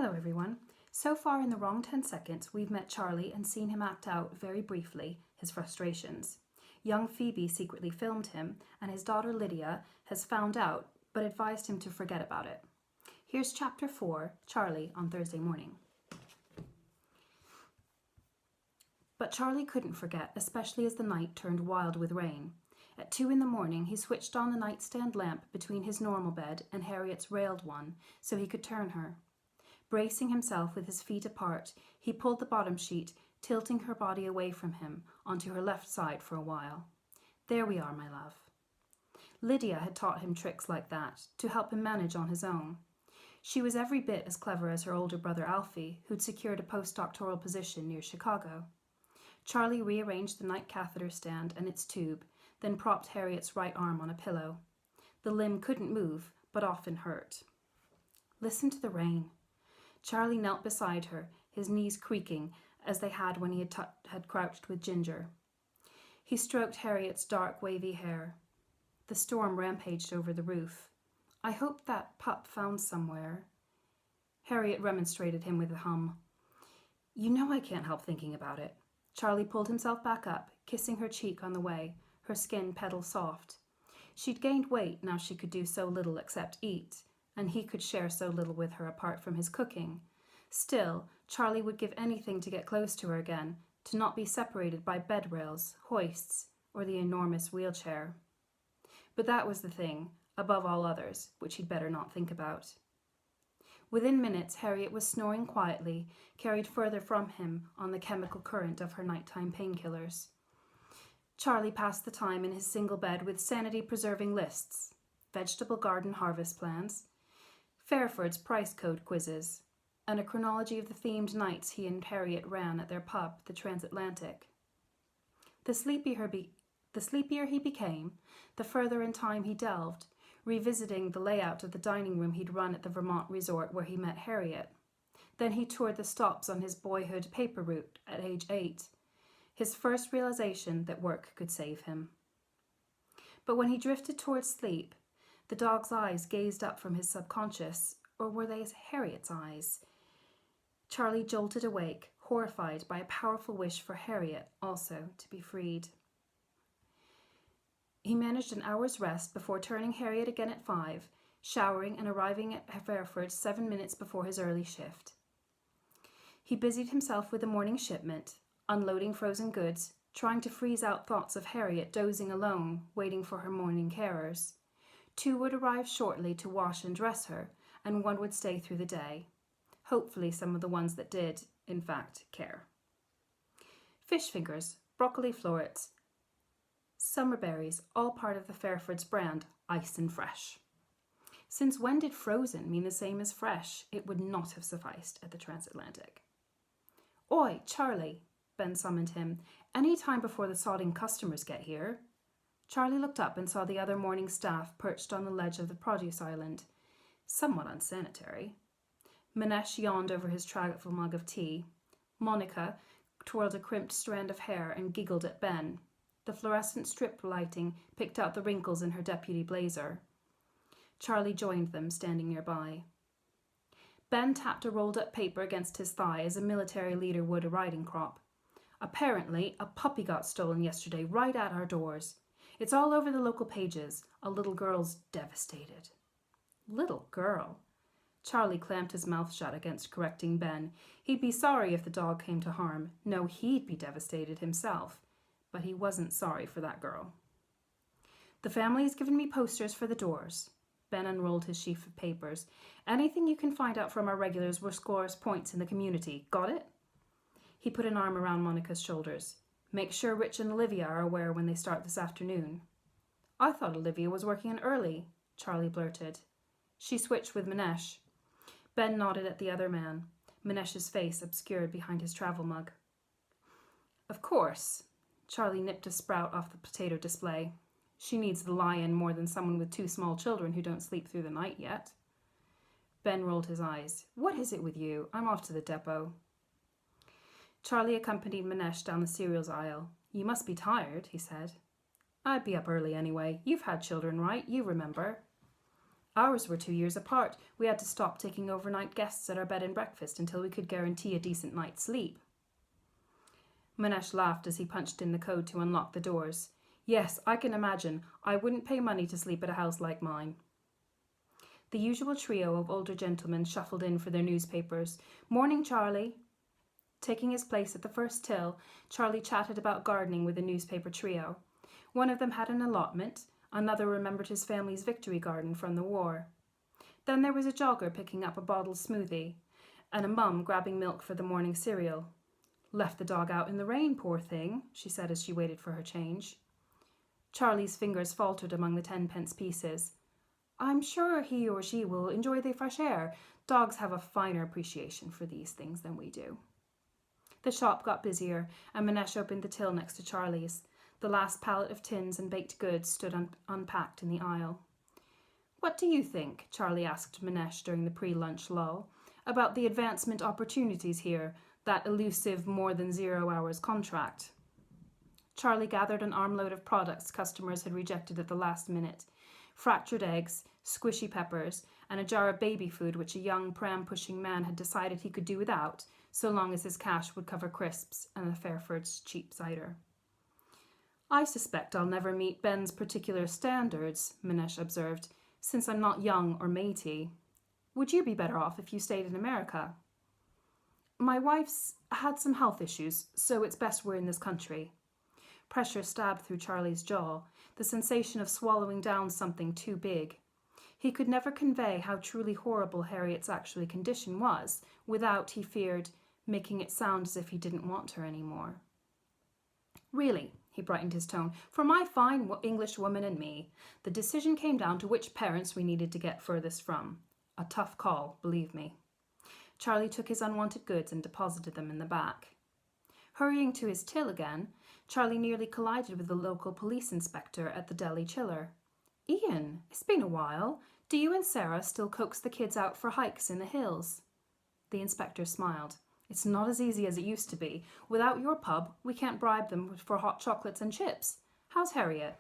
Hello everyone. So far in the wrong 10 seconds, we've met Charlie and seen him act out, very briefly, his frustrations. Young Phoebe secretly filmed him, and his daughter Lydia has found out, but advised him to forget about it. Here's Chapter 4, Charlie on Thursday morning. But Charlie couldn't forget, especially as the night turned wild with rain. At 2 a.m, he switched on the nightstand lamp between his normal bed and Harriet's railed one, so he could turn her. Bracing himself with his feet apart, he pulled the bottom sheet, tilting her body away from him, onto her left side for a while. There we are, my love. Lydia had taught him tricks like that, to help him manage on his own. She was every bit as clever as her older brother Alfie, who'd secured a postdoctoral position near Chicago. Charlie rearranged the night catheter stand and its tube, then propped Harriet's right arm on a pillow. The limb couldn't move, but often hurt. Listen to the rain. Charlie knelt beside her, his knees creaking as they had when he had crouched with Ginger. He stroked Harriet's dark, wavy hair. The storm rampaged over the roof. I hope that pup found somewhere. Harriet remonstrated him with a hum. You know I can't help thinking about it. Charlie pulled himself back up, kissing her cheek on the way, her skin petal soft. She'd gained weight now she could do so little except eat, and he could share so little with her apart from his cooking. Still, Charlie would give anything to get close to her again, to not be separated by bed rails, hoists, or the enormous wheelchair. But that was the thing, above all others, which he'd better not think about. Within minutes, Harriet was snoring quietly, carried further from him on the chemical current of her nighttime painkillers. Charlie passed the time in his single bed with sanity-preserving lists, vegetable garden harvest plans, Fairford's price code quizzes, and a chronology of the themed nights he and Harriet ran at their pub, the Transatlantic. The sleepier he became, the further in time he delved, revisiting the layout of the dining room he'd run at the Vermont resort where he met Harriet. Then he toured the stops on his boyhood paper route at age 8, his first realization that work could save him. But when he drifted towards sleep, the dog's eyes gazed up from his subconscious, or were they Harriet's eyes? Charlie jolted awake, horrified by a powerful wish for Harriet also to be freed. He managed an hour's rest before turning Harriet again at 5, showering and arriving at Fairford 7 minutes before his early shift. He busied himself with the morning shipment, unloading frozen goods, trying to freeze out thoughts of Harriet dozing alone, waiting for her morning carers. 2 would arrive shortly to wash and dress her, and 1 would stay through the day. Hopefully some of the ones that did, in fact, care. Fish fingers, broccoli florets, summer berries, all part of the Fairford's brand, ice and fresh. Since when did frozen mean the same as fresh? It would not have sufficed at the Transatlantic. Oi, Charlie, Ben summoned him. Any time before the sodding customers get here. Charlie looked up and saw the other morning staff perched on the ledge of the produce island. Somewhat unsanitary. Manesh yawned over his trifle mug of tea. Monica twirled a crimped strand of hair and giggled at Ben. The fluorescent strip lighting picked out the wrinkles in her deputy blazer. Charlie joined them, standing nearby. Ben tapped a rolled-up paper against his thigh as a military leader would a riding crop. Apparently, a puppy got stolen yesterday right at our doors. It's all over the local pages. A little girl's devastated. Little girl? Charlie clamped his mouth shut against correcting Ben. He'd be sorry if the dog came to harm. No, he'd be devastated himself. But he wasn't sorry for that girl. The family has given me posters for the doors. Ben unrolled his sheaf of papers. Anything you can find out from our regulars will score us points in the community. Got it? He put an arm around Monica's shoulders. Make sure Rich and Olivia are aware when they start this afternoon. I thought Olivia was working in early, Charlie blurted. She switched with Manesh. Ben nodded at the other man, Manesh's face obscured behind his travel mug. Of course. Charlie nipped a sprout off the potato display. She needs the lion more than someone with 2 small children who don't sleep through the night yet. Ben rolled his eyes. What is it with you? I'm off to the depot. Charlie accompanied Manesh down the cereals aisle. You must be tired, he said. I'd be up early anyway. You've had children, right? You remember. Ours were 2 years apart. We had to stop taking overnight guests at our bed and breakfast until we could guarantee a decent night's sleep. Manesh laughed as he punched in the code to unlock the doors. Yes, I can imagine. I wouldn't pay money to sleep at a house like mine. The usual trio of older gentlemen shuffled in for their newspapers. Morning, Charlie. Taking his place at the first till, Charlie chatted about gardening with the newspaper trio. One of them had an allotment, another remembered his family's victory garden from the war. Then there was a jogger picking up a bottled smoothie, and a mum grabbing milk for the morning cereal. Left the dog out in the rain, poor thing, she said as she waited for her change. Charlie's fingers faltered among the 10-pence pieces. I'm sure he or she will enjoy the fresh air. Dogs have a finer appreciation for these things than we do. The shop got busier, and Manesh opened the till next to Charlie's. The last pallet of tins and baked goods stood unpacked in the aisle. What do you think, Charlie asked Manesh during the pre-lunch lull, about the advancement opportunities here, that elusive more than 0 hours contract? Charlie gathered an armload of products customers had rejected at the last minute. Fractured eggs, squishy peppers, and a jar of baby food which a young pram-pushing man had decided he could do without, so long as his cash would cover crisps and the Fairford's cheap cider. I suspect I'll never meet Ben's particular standards, Manesh observed, since I'm not young or matey. Would you be better off if you stayed in America? My wife's had some health issues, so it's best we're in this country. Pressure stabbed through Charlie's jaw, the sensation of swallowing down something too big. He could never convey how truly horrible Harriet's actual condition was, without, he feared, making it sound as if he didn't want her anymore. Really, he brightened his tone, for my fine English woman and me, the decision came down to which parents we needed to get furthest from. A tough call, believe me. Charlie took his unwanted goods and deposited them in the back. Hurrying to his till again, Charlie nearly collided with the local police inspector at the deli chiller. Ian, it's been a while. Do you and Sarah still coax the kids out for hikes in the hills? The inspector smiled. It's not as easy as it used to be. Without your pub, we can't bribe them for hot chocolates and chips. How's Harriet?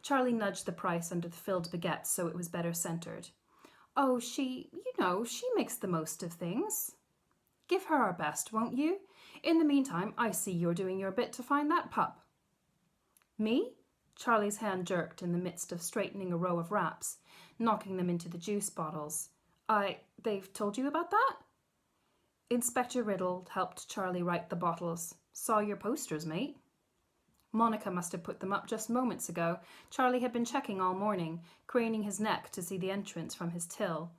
Charlie nudged the price under the filled baguette so it was better centered. Oh, she makes the most of things. Give her our best, won't you? In the meantime, I see you're doing your bit to find that pup. Me? Charlie's hand jerked in the midst of straightening a row of wraps, knocking them into the juice bottles. They've told you about that? Inspector Riddle helped Charlie write the bottles. Saw your posters, mate. Monica must have put them up just moments ago. Charlie had been checking all morning, craning his neck to see the entrance from his till.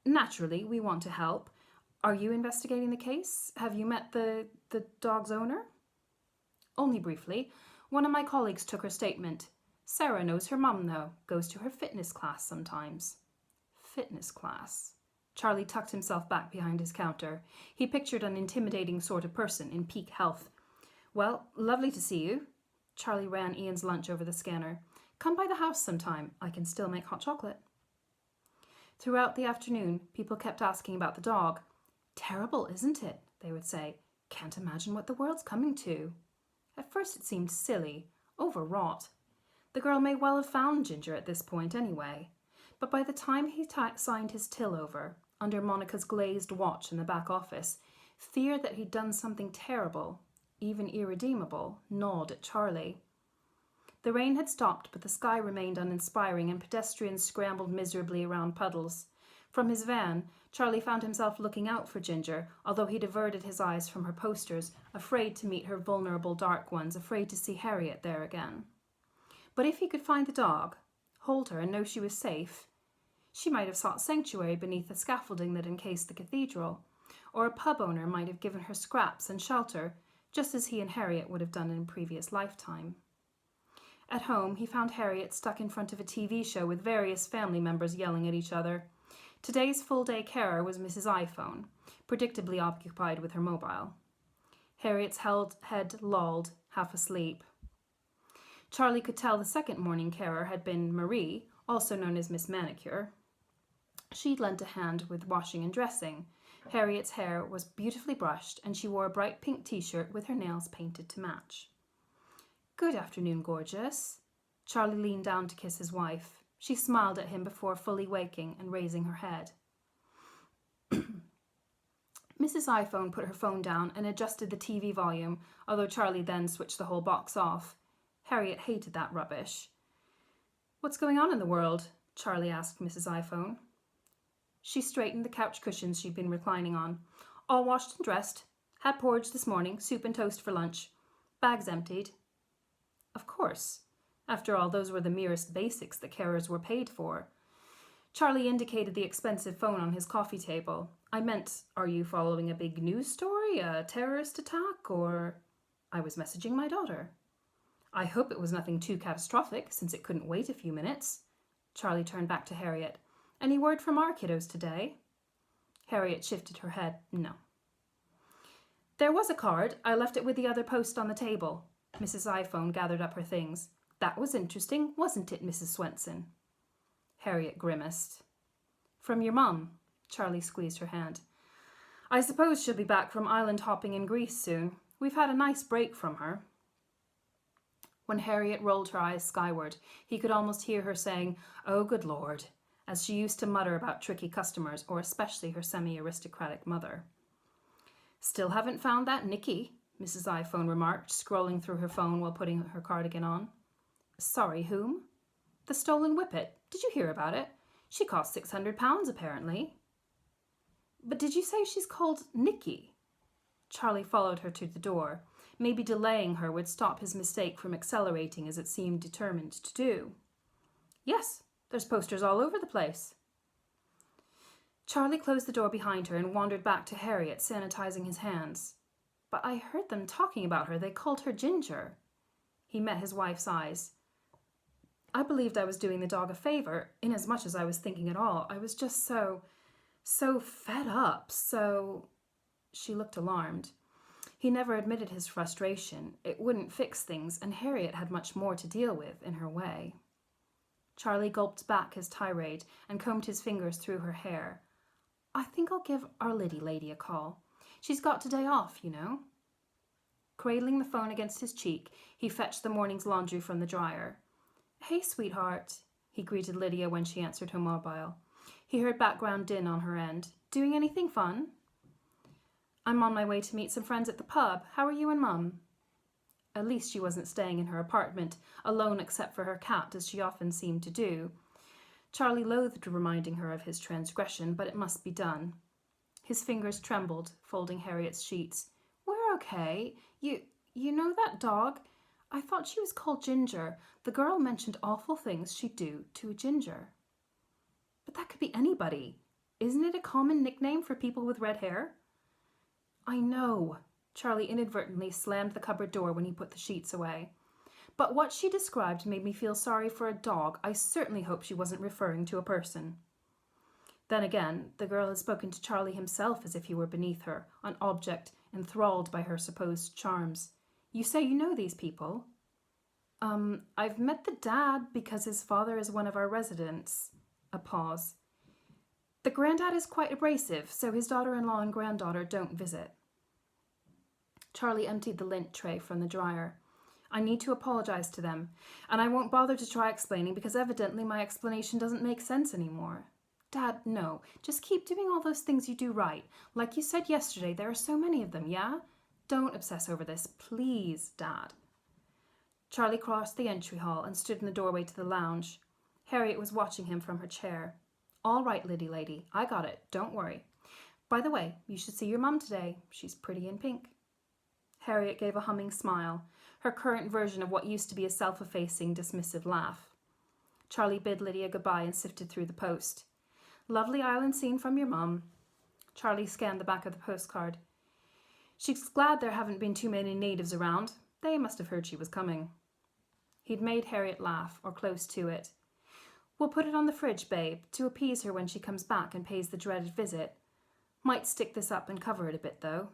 Naturally, we want to help. Are you investigating the case? Have you met the dog's owner? Only briefly. One of my colleagues took her statement. Sarah knows her mum, though. Goes to her fitness class sometimes. Fitness class. Charlie tucked himself back behind his counter. He pictured an intimidating sort of person in peak health. Well, lovely to see you. Charlie ran Ian's lunch over the scanner. Come by the house sometime. I can still make hot chocolate. Throughout the afternoon, people kept asking about the dog. Terrible, isn't it? They would say. Can't imagine what the world's coming to. At first it seemed silly, overwrought. The girl may well have found Ginger at this point anyway. But by the time he signed his till over, under Monica's glazed watch in the back office, fear that he'd done something terrible, even irredeemable, gnawed at Charlie. The rain had stopped, but the sky remained uninspiring, and pedestrians scrambled miserably around puddles. From his van, Charlie found himself looking out for Ginger, although he'd averted his eyes from her posters, afraid to meet her vulnerable dark ones, afraid to see Harriet there again. But if he could find the dog, hold her and know she was safe, she might have sought sanctuary beneath the scaffolding that encased the cathedral, or a pub owner might have given her scraps and shelter, just as he and Harriet would have done in a previous lifetime. At home, he found Harriet stuck in front of a TV show with various family members yelling at each other. Today's full-day carer was Mrs. iPhone, predictably occupied with her mobile. Harriet's head lolled, half asleep. Charlie could tell the second morning carer had been Marie, also known as Miss Manicure. She'd lent a hand with washing and dressing. Harriet's hair was beautifully brushed, and she wore a bright pink t-shirt with her nails painted to match. Good afternoon, gorgeous. Charlie leaned down to kiss his wife. She smiled at him before fully waking and raising her head. Mrs. iPhone put her phone down and adjusted the TV volume, although Charlie then switched the whole box off. Harriet hated that rubbish. "What's going on in the world?" Charlie asked Mrs. iPhone. She straightened the couch cushions she'd been reclining on. "All washed and dressed. Had porridge this morning, soup and toast for lunch. Bags emptied." Of course. After all, those were the merest basics the carers were paid for. Charlie indicated the expensive phone on his coffee table. "I meant, are you following a big news story, a terrorist attack, or—" "I was messaging my daughter." "I hope it was nothing too catastrophic, since it couldn't wait a few minutes." Charlie turned back to Harriet. "Any word from our kiddos today?" Harriet shifted her head. "No." "There was a card. I left it with the other post on the table." Mrs. iPhone gathered up her things. "That was interesting, wasn't it, Mrs. Swenson?" Harriet grimaced. "From your mum?" Charlie squeezed her hand. "I suppose she'll be back from island hopping in Greece soon. We've had a nice break from her." When Harriet rolled her eyes skyward, he could almost hear her saying, "Oh, good Lord," as she used to mutter about tricky customers, or especially her semi-aristocratic mother. "Still haven't found that Nikki," Mrs. iPhone remarked, scrolling through her phone while putting her cardigan on. "Sorry, whom?" "The stolen whippet. Did you hear about it? She cost £600, apparently." "But did you say she's called Nikki?" Charlie followed her to the door. Maybe delaying her would stop his mistake from accelerating as it seemed determined to do. "Yes, there's posters all over the place." Charlie closed the door behind her and wandered back to Harriet, sanitizing his hands. "But I heard them talking about her. They called her Ginger." He met his wife's eyes. "I believed I was doing the dog a favor, inasmuch as I was thinking at all. I was just so fed up, so—" She looked alarmed. He never admitted his frustration. It wouldn't fix things, and Harriet had much more to deal with in her way. Charlie gulped back his tirade and combed his fingers through her hair. "I think I'll give our Liddy lady a call. She's got today off, you know." Cradling the phone against his cheek, he fetched the morning's laundry from the dryer. "Hey, sweetheart," he greeted Lydia when she answered her mobile. He heard background din on her end. "Doing anything fun?" "I'm on my way to meet some friends at the pub. How are you and Mum?" At least she wasn't staying in her apartment, alone except for her cat, as she often seemed to do. Charlie loathed reminding her of his transgression, but it must be done. His fingers trembled, folding Harriet's sheets. "We're okay. You know that dog? I thought she was called Ginger. The girl mentioned awful things she'd do to a ginger." "But that could be anybody. Isn't it a common nickname for people with red hair?" "I know." Charlie inadvertently slammed the cupboard door when he put the sheets away. "But what she described made me feel sorry for a dog. I certainly hope she wasn't referring to a person." Then again, the girl had spoken to Charlie himself as if he were beneath her, an object enthralled by her supposed charms. "You say you know these people?" I've met the dad because his father is one of our residents." A pause. "The granddad is quite abrasive, so his daughter-in-law and granddaughter don't visit." Charlie emptied the lint tray from the dryer. "I need to apologize to them, and I won't bother to try explaining because evidently my explanation doesn't make sense anymore." "Dad, no. Just keep doing all those things you do right. Like you said yesterday, there are so many of them, yeah? Don't obsess over this, please, Dad." Charlie crossed the entry hall and stood in the doorway to the lounge. Harriet was watching him from her chair. "All right, Liddy lady, I got it. Don't worry. By the way, you should see your mum today. She's pretty in pink." Harriet gave a humming smile, her current version of what used to be a self-effacing, dismissive laugh. Charlie bid Lydia goodbye and sifted through the post. "Lovely island scene from your mum." Charlie scanned the back of the postcard. "She's glad there haven't been too many natives around. They must have heard she was coming." He'd made Harriet laugh, or close to it. "We'll put it on the fridge, babe, to appease her when she comes back and pays the dreaded visit. Might stick this up and cover it a bit, though."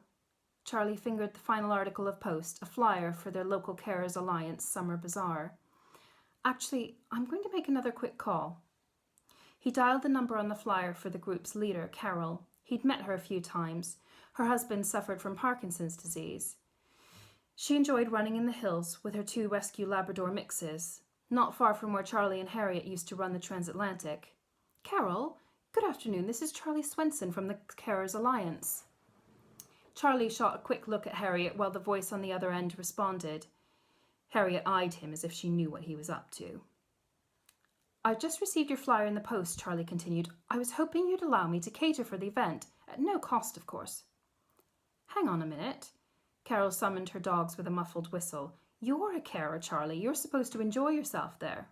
Charlie fingered the final article of post, a flyer for their local Carers Alliance summer bazaar. "Actually, I'm going to make another quick call." He dialed the number on the flyer for the group's leader, Carol. He'd met her a few times. Her husband suffered from Parkinson's disease. She enjoyed running in the hills with her 2 rescue Labrador mixes. not far from where Charlie and Harriet used to run the transatlantic. Carol, good afternoon. This is Charlie Swenson from the Carers Alliance. Charlie shot a quick look at Harriet while the voice on the other end responded. Harriet eyed him as if she knew what he was up to. I've just received your flyer in the post, Charlie continued. I was hoping you'd allow me to cater for the event, at no cost, of course. Hang on a minute. Carol summoned her dogs with a muffled whistle. You're a carer, Charlie. You're supposed to enjoy yourself there.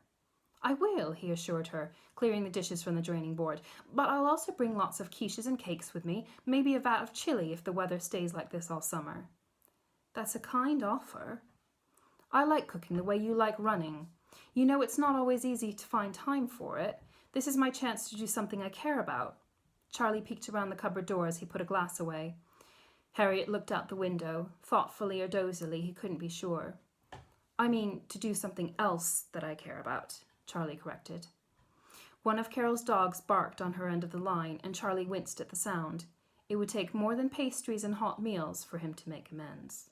I will, he assured her, clearing the dishes from the draining board. But I'll also bring lots of quiches and cakes with me, maybe a vat of chili if the weather stays like this all summer. That's a kind offer. I like cooking the way you like running. You know, it's not always easy to find time for it. This is my chance to do something I care about. Charlie peeked around the cupboard door as he put a glass away. Harriet looked out the window, thoughtfully or dozily, he couldn't be sure. I mean, to do something else that I care about, Charlie corrected. One of Carol's dogs barked on her end of the line, and Charlie winced at the sound. It would take more than pastries and hot meals for him to make amends.